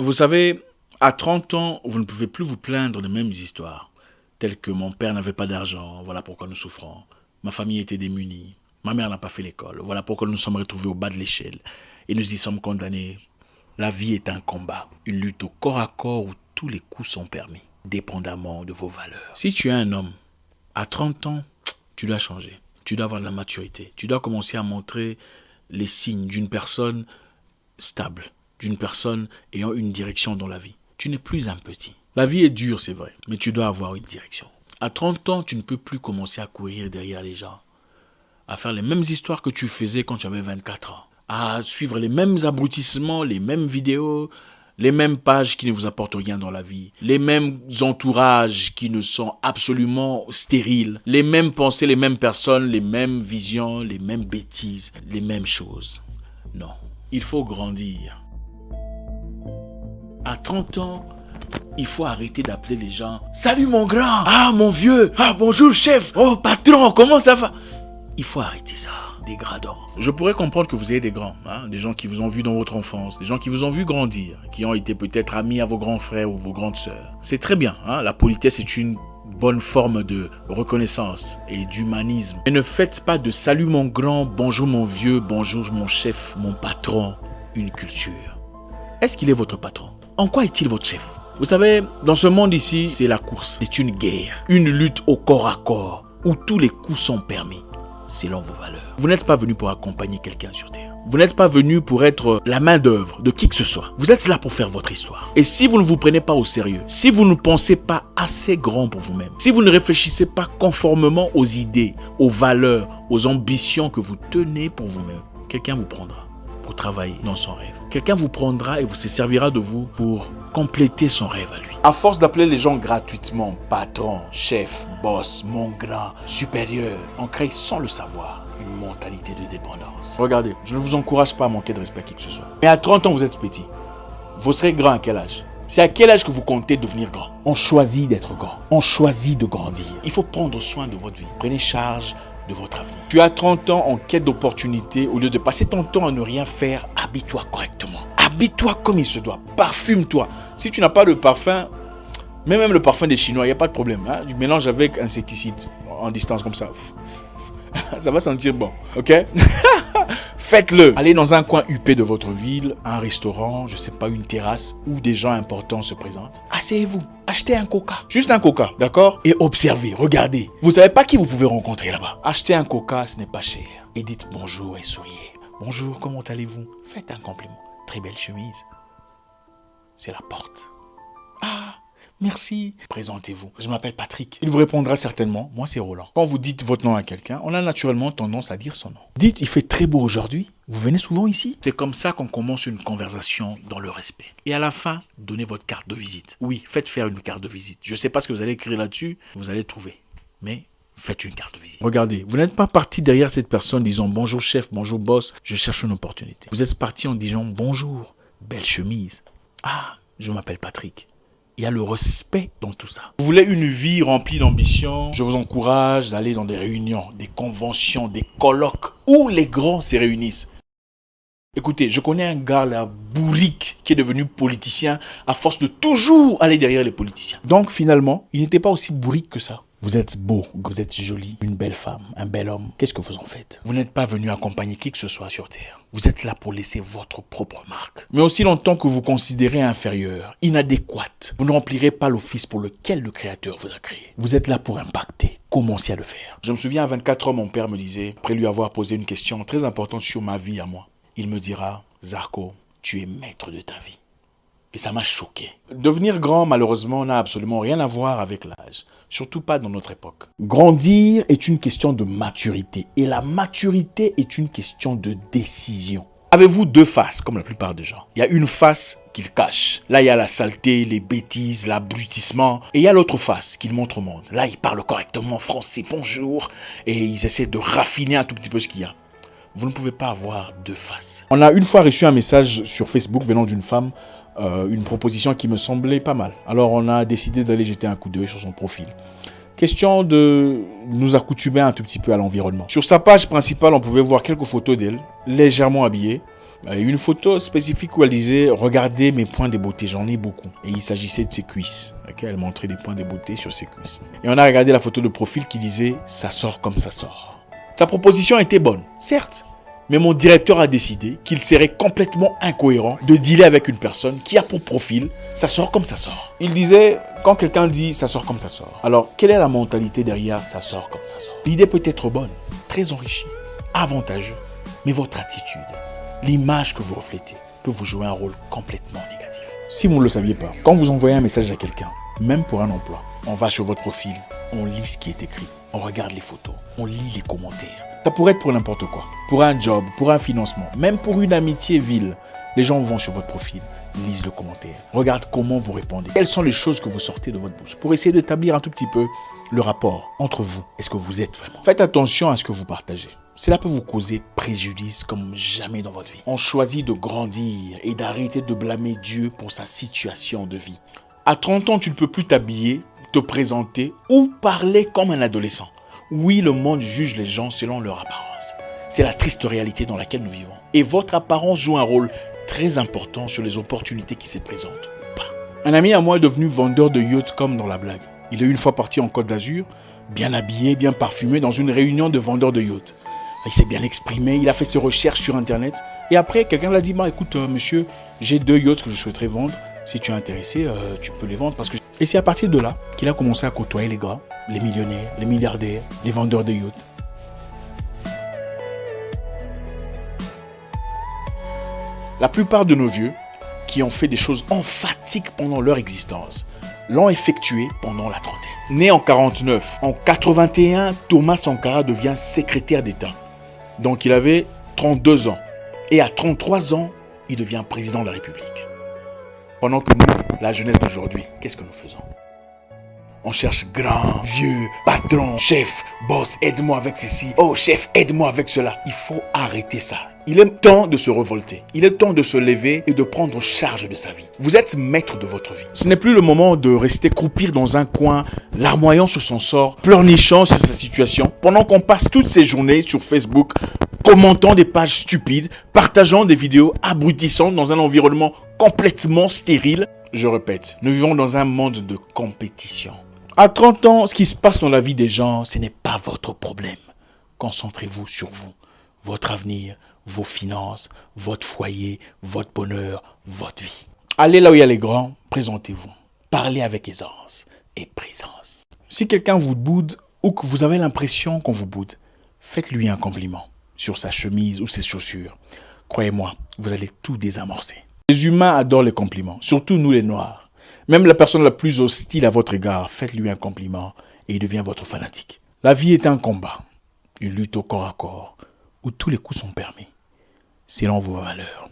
Vous savez, à 30 ans, vous ne pouvez plus vous plaindre des mêmes histoires, telles que mon père n'avait pas d'argent, voilà pourquoi nous souffrons. Ma famille était démunie, ma mère n'a pas fait l'école, voilà pourquoi nous nous sommes retrouvés au bas de l'échelle et nous y sommes condamnés. La vie est un combat, une lutte au corps à corps où tous les coups sont permis, dépendamment de vos valeurs. Si tu es un homme, à 30 ans, tu dois changer, tu dois avoir de la maturité, tu dois commencer à montrer les signes d'une personne stable, d'une personne ayant une direction dans la vie. Tu n'es plus un petit. La vie est dure, c'est vrai, mais tu dois avoir une direction. À 30 ans, tu ne peux plus commencer à courir derrière les gens, à faire les mêmes histoires que tu faisais quand tu avais 24 ans, à suivre les mêmes abrutissements, les mêmes vidéos, les mêmes pages qui ne vous apportent rien dans la vie, les mêmes entourages qui ne sont absolument stériles, les mêmes pensées, les mêmes personnes, les mêmes visions, les mêmes bêtises, les mêmes choses. Non, il faut grandir. À 30 ans, il faut arrêter d'appeler les gens « Salut mon grand !»« Ah mon vieux !»« Ah bonjour chef !»« Oh patron, comment ça va ?» Il faut arrêter ça, dégradant. Je pourrais comprendre que vous ayez des grands, des gens qui vous ont vu dans votre enfance, des gens qui vous ont vu grandir, qui ont été peut-être amis à vos grands frères ou vos grandes sœurs. C'est très bien, la politesse est une bonne forme de reconnaissance et d'humanisme. Mais ne faites pas de « Salut mon grand »,« Bonjour mon vieux »,« Bonjour mon chef »,« Mon patron » une culture. Est-ce qu'il est votre patron? En quoi est-il votre chef? Vous savez, dans ce monde ici, c'est la course. C'est une guerre, une lutte au corps à corps, où tous les coups sont permis, selon vos valeurs. Vous n'êtes pas venu pour accompagner quelqu'un sur Terre. Vous n'êtes pas venu pour être la main d'œuvre de qui que ce soit. Vous êtes là pour faire votre histoire. Et si vous ne vous prenez pas au sérieux, si vous ne pensez pas assez grand pour vous-même, si vous ne réfléchissez pas conformément aux idées, aux valeurs, aux ambitions que vous tenez pour vous-même, quelqu'un vous prendra pour travailler dans son rêve. Quelqu'un vous prendra et vous se servira de vous pour compléter son rêve à lui. À force d'appeler les gens gratuitement patron, chef, boss, mon grand, supérieur, on crée sans le savoir une mentalité de dépendance. Regardez, je ne vous encourage pas à manquer de respect à qui que ce soit. Mais à 30 ans, vous êtes petit. Vous serez grand à quel âge? C'est à quel âge que vous comptez devenir grand? On choisit d'être grand. On choisit de grandir. Il faut prendre soin de votre vie. Prenez charge de votre avenir. Tu as 30 ans en quête d'opportunités. Au lieu de passer ton temps à ne rien faire, habille-toi correctement. Habille-toi comme il se doit. Parfume-toi. Si tu n'as pas de parfum, mais même le parfum des Chinois, il n'y a pas de problème. Du mélange avec insecticide en distance comme ça. Ça va sentir bon. Ok? Faites-le. Allez dans un coin huppé de votre ville, un restaurant, je sais pas, une terrasse où des gens importants se présentent. Asseyez-vous. Achetez un coca. Juste un coca, d'accord? Et observez, regardez. Vous ne savez pas qui vous pouvez rencontrer là-bas. Achetez un coca, ce n'est pas cher. Et dites bonjour et souriez. Bonjour, comment allez-vous? Faites un compliment. Très belle chemise. C'est la porte. Ah, merci. Présentez-vous. Je m'appelle Patrick. Il vous répondra certainement. Moi, c'est Roland. Quand vous dites votre nom à quelqu'un, on a naturellement tendance à dire son nom. Dites, il fait très beau aujourd'hui. Vous venez souvent ici? C'est comme ça qu'on commence une conversation dans le respect. Et à la fin, donnez votre carte de visite. Oui, faites faire une carte de visite. Je ne sais pas ce que vous allez écrire là-dessus. Vous allez trouver. Mais faites une carte de visite. Regardez, vous n'êtes pas parti derrière cette personne disant bonjour chef, bonjour boss, je cherche une opportunité. Vous êtes parti en disant bonjour, belle chemise. Ah, je m'appelle Patrick. Il y a le respect dans tout ça. Vous voulez une vie remplie d'ambition? Je vous encourage d'aller dans des réunions, des conventions, des colloques où les grands se réunissent. Écoutez, je connais un gars là, bourrique, qui est devenu politicien à force de toujours aller derrière les politiciens. Donc finalement, il n'était pas aussi bourrique que ça. Vous êtes beau, vous êtes jolie, une belle femme, un bel homme. Qu'est-ce que vous en faites? Vous n'êtes pas venu accompagner qui que ce soit sur Terre. Vous êtes là pour laisser votre propre marque. Mais aussi longtemps que vous considérez inférieur, inadéquate, vous ne remplirez pas l'office pour lequel le Créateur vous a créé. Vous êtes là pour impacter. Commencez à le faire. Je me souviens à 24 ans, mon père me disait, après lui avoir posé une question très importante sur ma vie à moi, il me dira, Zarko, tu es maître de ta vie. Et ça m'a choqué. Devenir grand, malheureusement, n'a absolument rien à voir avec l'âge. Surtout pas dans notre époque. Grandir est une question de maturité. Et la maturité est une question de décision. Avez-vous deux faces, comme la plupart des gens? Il y a une face qu'ils cachent. Là, il y a la saleté, les bêtises, l'abrutissement. Et il y a l'autre face qu'ils montrent au monde. Là, ils parlent correctement français, bonjour. Et ils essaient de raffiner un tout petit peu ce qu'il y a. Vous ne pouvez pas avoir deux faces. On a une fois reçu un message sur Facebook venant d'une femme, une proposition qui me semblait pas mal. Alors on a décidé d'aller jeter un coup d'œil sur son profil. Question de nous accoutumer un tout petit peu à l'environnement. Sur sa page principale, on pouvait voir quelques photos d'elle, légèrement habillée, Une photo spécifique où elle disait « Regardez mes points de beauté, j'en ai beaucoup ». Et il s'agissait de ses cuisses. Okay, elle montrait des points de beauté sur ses cuisses. Et on a regardé la photo de profil qui disait « Ça sort comme ça sort ». Sa proposition était bonne, certes. Mais mon directeur a décidé qu'il serait complètement incohérent de dealer avec une personne qui a pour profil « ça sort comme ça sort ». Il disait, quand quelqu'un dit « ça sort comme ça sort », alors quelle est la mentalité derrière « ça sort comme ça sort ». L'idée peut être bonne, très enrichie, avantageuse, mais votre attitude, l'image que vous reflétez, peut vous jouer un rôle complètement négatif. Si vous ne le saviez pas, quand vous envoyez un message à quelqu'un, même pour un emploi, on va sur votre profil, on lit ce qui est écrit, on regarde les photos, on lit les commentaires. Ça pourrait être pour n'importe quoi. Pour un job, pour un financement, même pour une amitié vile. Les gens vont sur votre profil, lisent le commentaire, regardent comment vous répondez. Quelles sont les choses que vous sortez de votre bouche pour essayer d'établir un tout petit peu le rapport entre vous. Est-ce que vous êtes vraiment? Faites attention à ce que vous partagez. Cela peut vous causer préjudice comme jamais dans votre vie. On choisit de grandir et d'arrêter de blâmer Dieu pour sa situation de vie. À 30 ans, tu ne peux plus t'habiller, te présenter ou parler comme un adolescent. Oui, le monde juge les gens selon leur apparence. C'est la triste réalité dans laquelle nous vivons. Et votre apparence joue un rôle très important sur les opportunités qui se présentent ou pas. Un ami à moi est devenu vendeur de yachts comme dans la blague. Il est une fois parti en Côte d'Azur, bien habillé, bien parfumé, dans une réunion de vendeurs de yachts. Il s'est bien exprimé, il a fait ses recherches sur Internet. Et après, quelqu'un l'a dit, écoute, monsieur, j'ai 2 yachts que je souhaiterais vendre. Si tu es intéressé, tu peux les vendre. Et c'est à partir de là qu'il a commencé à côtoyer les gars, les millionnaires, les milliardaires, les vendeurs de yachts. La plupart de nos vieux, qui ont fait des choses emphatiques pendant leur existence, l'ont effectué pendant la trentaine. Né en 49, en 81, Thomas Sankara devient secrétaire d'État. Donc il avait 32 ans. Et à 33 ans, il devient président de la République. Pendant que nous, la jeunesse d'aujourd'hui, qu'est-ce que nous faisons? On cherche grand, vieux, patron, chef, boss, aide-moi avec ceci. Oh chef, aide-moi avec cela. Il faut arrêter ça. Il est temps de se révolter. Il est temps de se lever et de prendre charge de sa vie. Vous êtes maître de votre vie. Ce n'est plus le moment de rester croupir dans un coin, larmoyant sur son sort, pleurnichant sur sa situation, pendant qu'on passe toutes ces journées sur Facebook, commentant des pages stupides, partageant des vidéos abrutissantes dans un environnement complètement stérile. Je répète, nous vivons dans un monde de compétition. À 30 ans, ce qui se passe dans la vie des gens, ce n'est pas votre problème. Concentrez-vous sur vous, votre avenir, vos finances, votre foyer, votre bonheur, votre vie. Allez là où il y a les grands, présentez-vous. Parlez avec aisance et présence. Si quelqu'un vous boude ou que vous avez l'impression qu'on vous boude, faites-lui un compliment sur sa chemise ou ses chaussures. Croyez-moi, vous allez tout désamorcer. Les humains adorent les compliments, surtout nous les noirs. Même la personne la plus hostile à votre égard, faites-lui un compliment et il devient votre fanatique. La vie est un combat, une lutte au corps à corps, où tous les coups sont permis, selon vos valeurs.